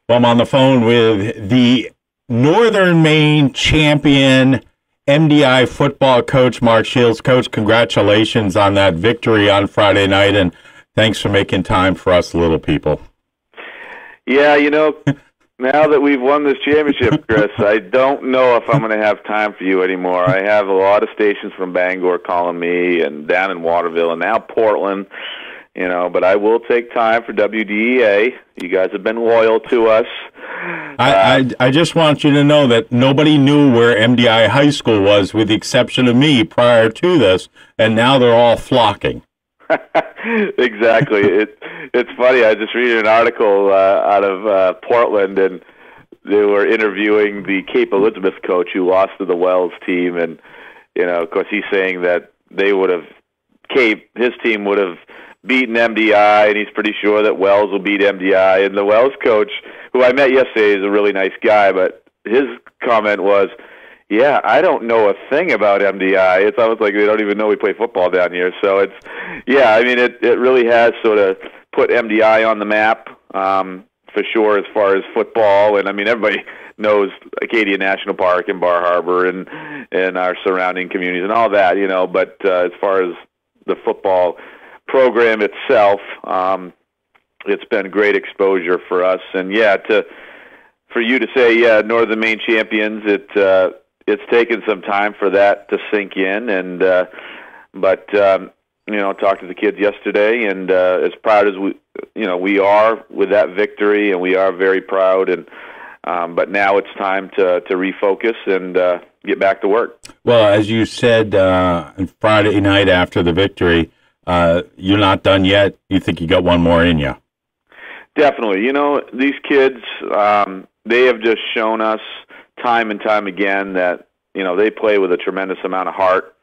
Well, I'm on the phone with the Northern Maine champion MDI football coach, Mark Shields. Coach, congratulations on that victory on Friday night, and thanks for making time for us little people. Yeah, now that we've won this championship, Chris, I don't know if I'm going to have time for you anymore. I have a lot of stations from Bangor calling me, and down in Waterville, and now Portland. But I will take time for WDEA. You guys have been loyal to us. I just want you to know that nobody knew where MDI High School was, with the exception of me, prior to this, and now they're all flocking. Exactly. It's funny. I just read an article out of Portland, and they were interviewing the Cape Elizabeth coach who lost to the Wells team, and of course, he's saying that his team would have beaten MDI, and he's pretty sure that Wells will beat MDI. And the Wells coach, who I met yesterday, is a really nice guy, but his comment was, yeah, I don't know a thing about MDI. It's almost like they don't even know we play football down here. So it really has sort of put MDI on the map for sure as far as football. And, everybody knows Acadia National Park and Bar Harbor and our surrounding communities and all that, But as far as the football program itself, it's been great exposure for us. And, for you to say, Northern Maine champions, it's taken some time for that to sink in, and talked to the kids yesterday, and as proud as we are with that victory, and we are very proud, and but now it's time to refocus and get back to work. Well, as you said Friday night after the victory, you're not done yet. You think you got one more in you? Definitely. These kids, they have just shown us time and time again that they play with a tremendous amount of heart,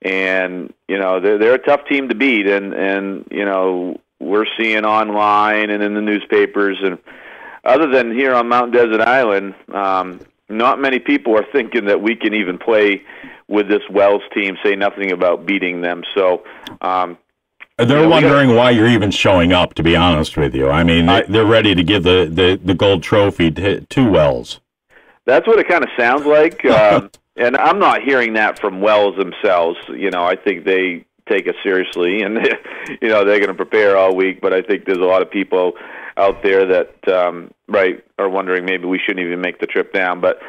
and they're a tough team to beat, and we're seeing online and in the newspapers, and other than here on Mount Desert Island, not many people are thinking that we can even play with this Wells team, say nothing about beating them. So they're wondering why you're even showing up, to be honest with you. They're ready to give the gold trophy to Wells. That's what it kind of sounds like, and I'm not hearing that from Wells themselves. I think they take us seriously, and they're going to prepare all week. But I think there's a lot of people out there that are wondering maybe we shouldn't even make the trip down. But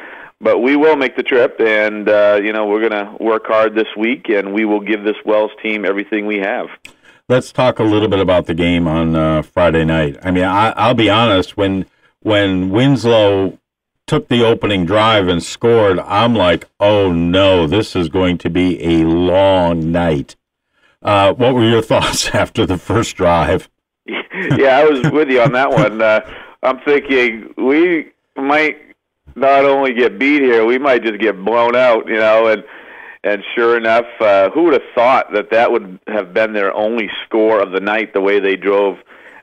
we will make the trip, and we're going to work hard this week, and we will give this Wells team everything we have. Let's talk a little bit about the game on Friday night. I'll be honest, when Winslow took the opening drive and scored, I'm like, oh no, this is going to be a long night. What were your thoughts after the first drive? Yeah, I was with you on that one. I'm thinking we might not only get beat here, we might just get blown out, and sure enough, who would have thought that would have been their only score of the night, the way they drove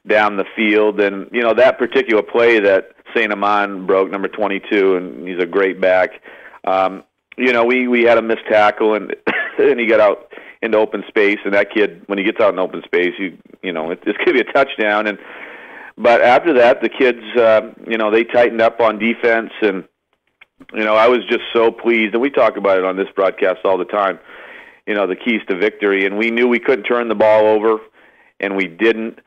down the field. And, that particular play that St. Amand broke, number 22, and he's a great back. We had a missed tackle, and he got out into open space, and that kid, when he gets out in open space, it's going to be a touchdown. But after that, the kids, they tightened up on defense, and I was just so pleased, and we talk about it on this broadcast all the time, the keys to victory, and we knew we couldn't turn the ball over, and we didn't.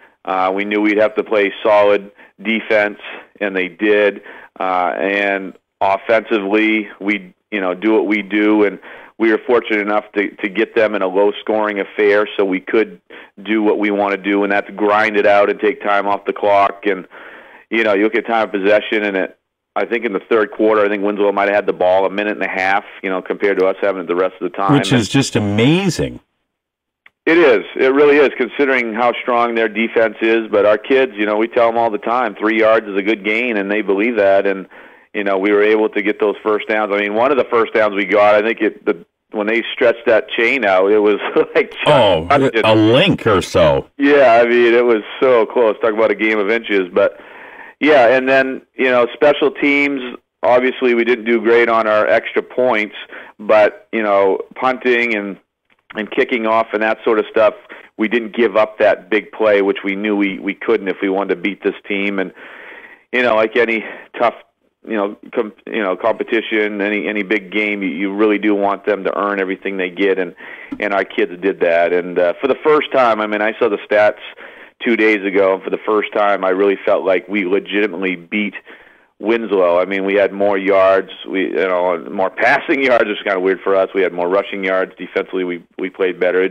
We knew we'd have to play solid defense, and they did. And offensively, we do what we do, and we were fortunate enough to get them in a low-scoring affair, so we could do what we want to do, and that's grind it out and take time off the clock. And you look at time of possession, and I think in the third quarter, I think Winslow might have had the ball a minute and a half, compared to us having it the rest of the time. Which is just amazing. It is. It really is, considering how strong their defense is. But our kids, we tell them all the time, 3 yards is a good gain, and they believe that. And, we were able to get those first downs. One of the first downs we got, I think when they stretched that chain out, it was like a link or so. Yeah, it was so close. Talk about a game of inches. But, yeah, and then, special teams, obviously we didn't do great on our extra points, but, punting and kicking off and that sort of stuff, we didn't give up that big play, which we knew we couldn't if we wanted to beat this team. And, like any tough, competition, any big game, you really do want them to earn everything they get, and our kids did that. And for the first time, I saw the stats 2 days ago, and for the first time, I really felt like we legitimately beat Winslow. We had more yards, more passing yards. It's kind of weird for us. We had more rushing yards. Defensively, we played better.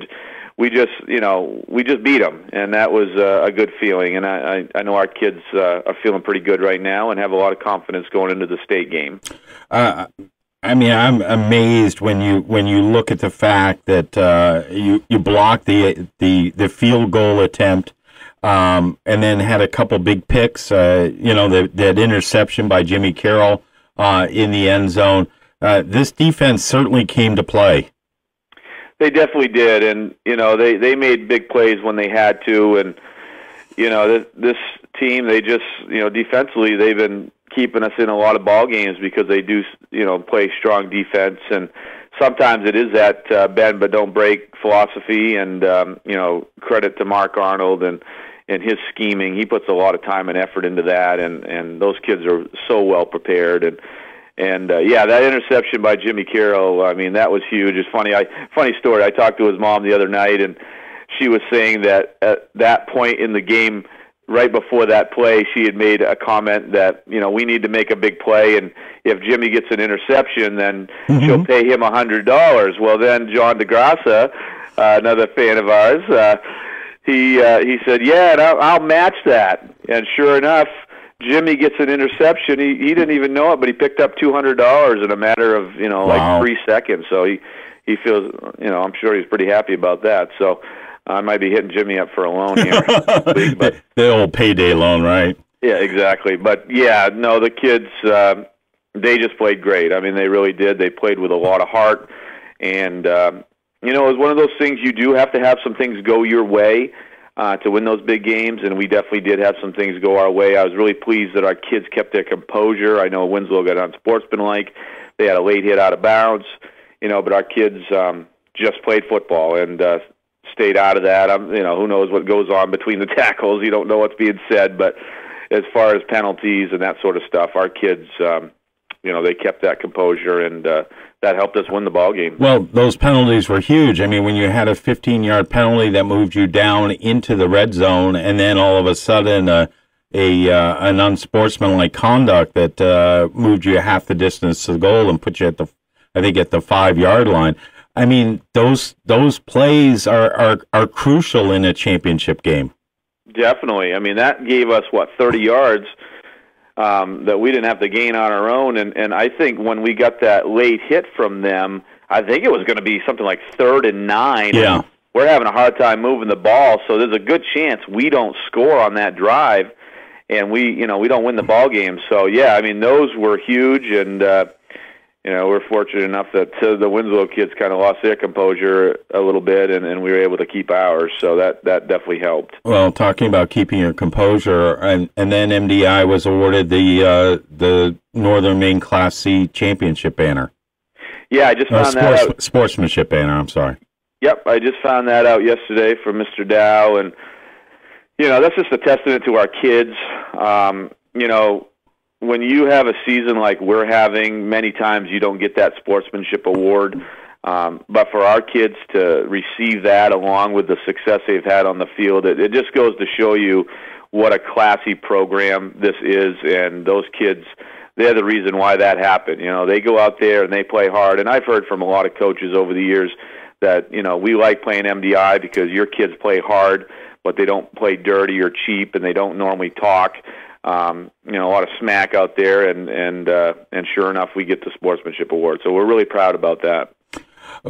We just beat them, and that was a good feeling. And I know our kids are feeling pretty good right now and have a lot of confidence going into the state game. I'm amazed when you look at the fact that you blocked the field goal attempt, and then had a couple big picks. That interception by Jimmy Carroll in the end zone. This defense certainly came to play. They definitely did, and they made big plays when they had to, and this team, they just defensively, they've been keeping us in a lot of ball games because they do play strong defense, and sometimes it is that bend but don't break philosophy, and credit to Mark Arnold and his scheming. He puts a lot of time and effort into that, and those kids are so well prepared. And that interception by Jimmy Carroll, that was huge. It's funny story. I talked to his mom the other night, and she was saying that at that point in the game, right before that play, she had made a comment that, we need to make a big play, and if Jimmy gets an interception, then she'll pay him $100. Well, then John DeGrasse, another fan of ours, he said, yeah, and I'll match that. And sure enough, Jimmy gets an interception. He didn't even know it, but he picked up $200 in a matter of wow. like 3 seconds. So he feels I'm sure he's pretty happy about that. So I might be hitting Jimmy up for a loan here. But the old payday loan, right? Yeah, exactly. But the kids they just played great. They really did. They played with a lot of heart, and it was one of those things. You do have to have some things go your way to win those big games, and we definitely did have some things go our way. I was really pleased that our kids kept their composure. I know Winslow got unsportsmanlike. They had a late hit out of bounds, but our kids just played football and stayed out of that. Who knows what goes on between the tackles. You don't know what's being said, but as far as penalties and that sort of stuff, our kids, they kept that composure, and that helped us win the ball game. Well, those penalties were huge. When you had a 15-yard penalty that moved you down into the red zone, and then all of a sudden an unsportsmanlike conduct that moved you half the distance to the goal and put you at the 5-yard line. Those plays are crucial in a championship game. Definitely. That gave us 30 yards. That we didn't have to gain on our own, and I think when we got that late hit from them, I think it was going to be something like 3rd and 9. Yeah, we're having a hard time moving the ball, so there's a good chance we don't score on that drive, and we don't win the ball game. So those were huge, and we're fortunate enough that the Winslow kids kind of lost their composure a little bit, and we were able to keep ours. So that definitely helped. Well, talking about keeping your composure, and then MDI was awarded the Northern Maine Class C championship banner. Yeah, I just found that out. Sportsmanship banner, I'm sorry. Yep, I just found that out yesterday from Mr. Dow, and that's just a testament to our kids. When you have a season like we're having, many times you don't get that sportsmanship award. But for our kids to receive that along with the success they've had on the field, it just goes to show you what a classy program this is. And those kids, they're the reason why that happened. They go out there and they play hard. And I've heard from a lot of coaches over the years that, we like playing MDI because your kids play hard, but they don't play dirty or cheap, and they don't normally talk. A lot of smack out there, and sure enough, we get the sportsmanship award. So we're really proud about that.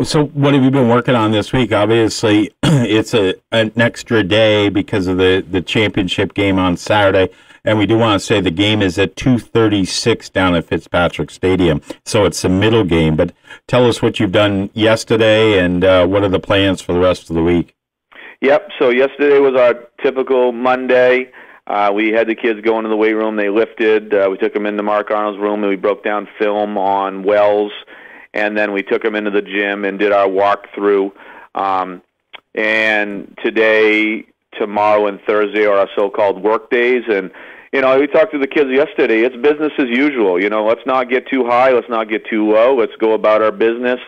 So what have you been working on this week? Obviously, it's an extra day because of the championship game on Saturday, and we do want to say the game is at 2:36 down at Fitzpatrick Stadium, so it's the middle game. But tell us what you've done yesterday, and what are the plans for the rest of the week? Yep, so yesterday was our typical Monday. We had the kids go into the weight room. They lifted. We took them into Mark Arnold's room, and we broke down film on Wells. And then we took them into the gym and did our walkthrough. And today, tomorrow, and Thursday are our so-called work days. And you know, we talked to the kids yesterday. It's business as usual. You know, let's not get too high. Let's not get too low. Let's go about our business.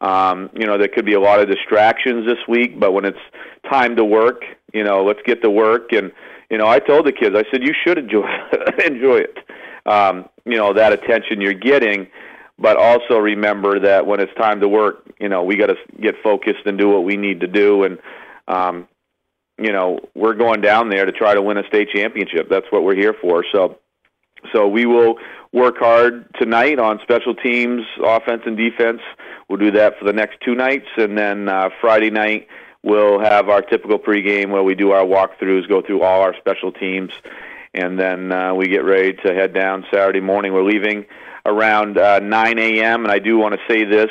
You know, there could be a lot of distractions this week, but when it's time to work, you know, let's get to work. And, you know, I told the kids, I said, you should enjoy it. You know, that attention you're getting, but also remember that when it's time to work, you know, we got to get focused and do what we need to do. And, you know, we're going down there to try to win a state championship. That's what we're here for. So we will work hard tonight on special teams, offense and defense. We'll do that for the next 2 nights. And then Friday night, we'll have our typical pregame where we do our walkthroughs, go through all our special teams. And then we get ready to head down Saturday morning. We're leaving around 9 a.m. And I do want to say this.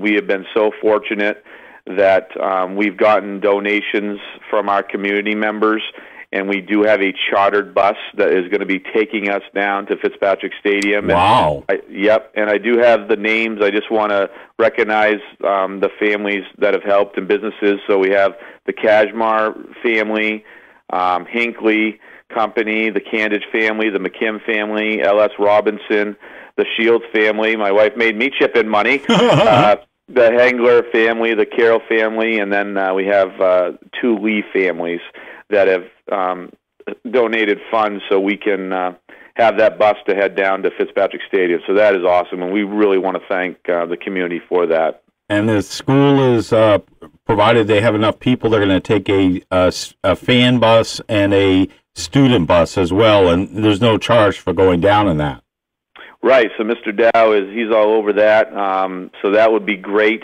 We have been so fortunate that we've gotten donations from our community members, and we do have a chartered bus that is going to be taking us down to Fitzpatrick Stadium. Wow. Yep, and I do have the names. I just want to recognize the families that have helped and businesses. So we have the Kashmar family, Hinckley Company, the Candage family, the McKim family, L.S. Robinson, the Shields family. My wife made me chip in money. The Hengler family, the Carroll family, and then we have 2 Lee families that have donated funds so we can have that bus to head down to Fitzpatrick Stadium. So that is awesome, and we really want to thank the community for that. And the school is, provided they have enough people, they're going to take a fan bus and a student bus as well, and there's no charge for going down in that. Right, so Mr. Dow he's all over that, so that would be great.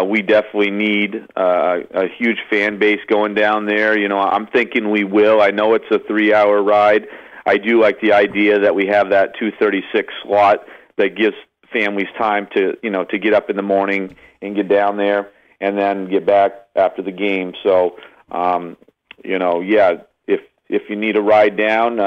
We definitely need a huge fan base going down there. You know, I'm thinking we will. I know it's a 3-hour ride. I do like the idea that we have that 2:36 slot that gives families time to, you know, to get up in the morning and get down there and then get back after the game. So, you know, yeah, if you need a ride down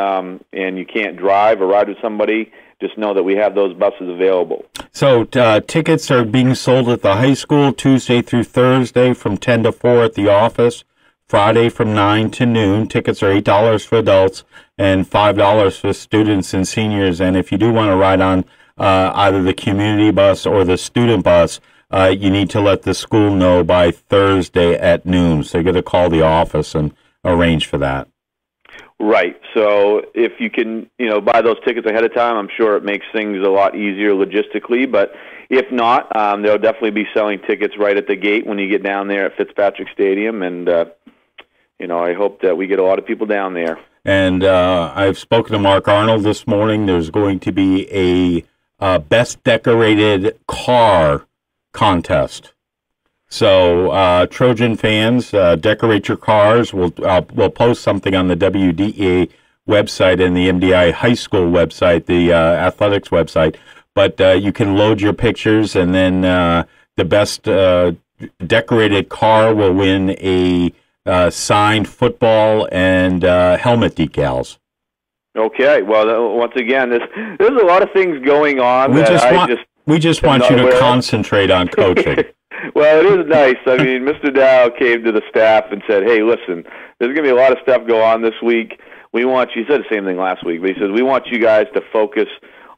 and you can't drive or ride with somebody, just know that we have those buses available. So tickets are being sold at the high school Tuesday through Thursday from 10 to 4 at the office, Friday from 9 to noon. Tickets are $8 for adults and $5 for students and seniors. And if you do want to ride on either the community bus or the student bus, you need to let the school know by Thursday at noon. So you're going to call the office and arrange for that. Right. So if you can, you know, buy those tickets ahead of time, I'm sure it makes things a lot easier logistically. But if not, they'll definitely be selling tickets right at the gate when you get down there at Fitzpatrick Stadium. And, you know, I hope that we get a lot of people down there. And I've spoken to Mark Arnold this morning. There's going to be a best decorated car contest. So Trojan fans, decorate your cars. We'll post something on the WDA website and the MDI High School website, the athletics website. But you can load your pictures, and then the best decorated car will win a signed football and helmet decals. Okay. Well, once again, there's a lot of things going on. We just want you to concentrate on coaching. Well, it is nice. I mean, Mr. Dow came to the staff and said, hey, listen, there's going to be a lot of stuff go on this week. We want you, he said the same thing last week, but he says, we want you guys to focus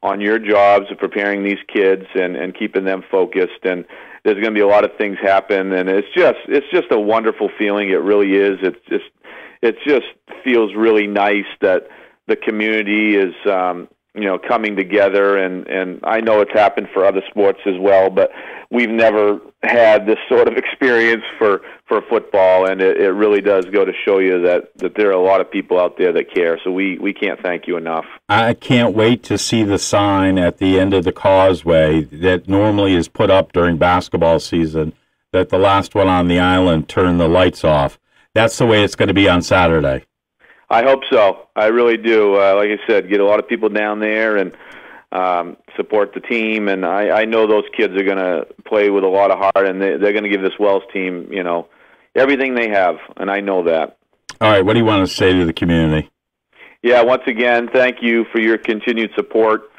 on your jobs of preparing these kids and keeping them focused. And there's going to be a lot of things happen. And it's just a wonderful feeling. It really is. It just feels really nice that the community is, you know, coming together, and I know it's happened for other sports as well, but we've never had this sort of experience for football, and it really does go to show you that there are a lot of people out there that care, so we can't thank you enough. I can't wait to see the sign at the end of the causeway that normally is put up during basketball season, that the last one on the island turned the lights off. That's the way it's going to be on Saturday. I hope so. I really do. Like I said, get a lot of people down there and support the team. And I know those kids are going to play with a lot of heart, and they're going to give this Wells team, you know, everything they have, and I know that. All right, what do you want to say to the community? Yeah, once again, thank you for your continued support.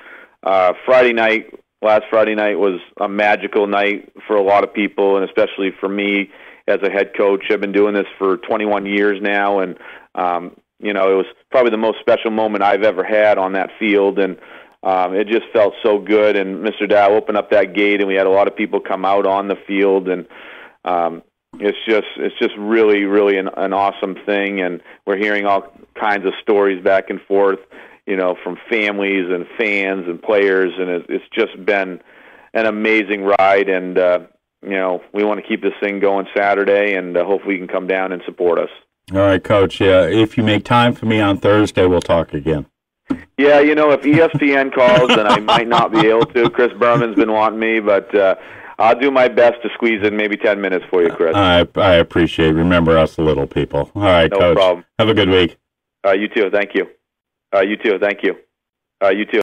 Last Friday night was a magical night for a lot of people, and especially for me as a head coach. I've been doing this for 21 years now, and you know, it was probably the most special moment I've ever had on that field, and it just felt so good. And Mr. Dow opened up that gate, and we had a lot of people come out on the field, and it's just really, really an awesome thing. And we're hearing all kinds of stories back and forth, you know, from families and fans and players, and it's just been an amazing ride. And you know, we want to keep this thing going Saturday, and hopefully you can come down and support us. All right, Coach. Yeah, if you make time for me on Thursday, we'll talk again. Yeah, you know, if ESPN calls, then I might not be able to. Chris Berman's been wanting me, but I'll do my best to squeeze in maybe 10 minutes for you, Chris. I appreciate it. Remember us little people. All right, no Coach. Problem. Have a good week. You too. Thank you. You too. Thank you. You too.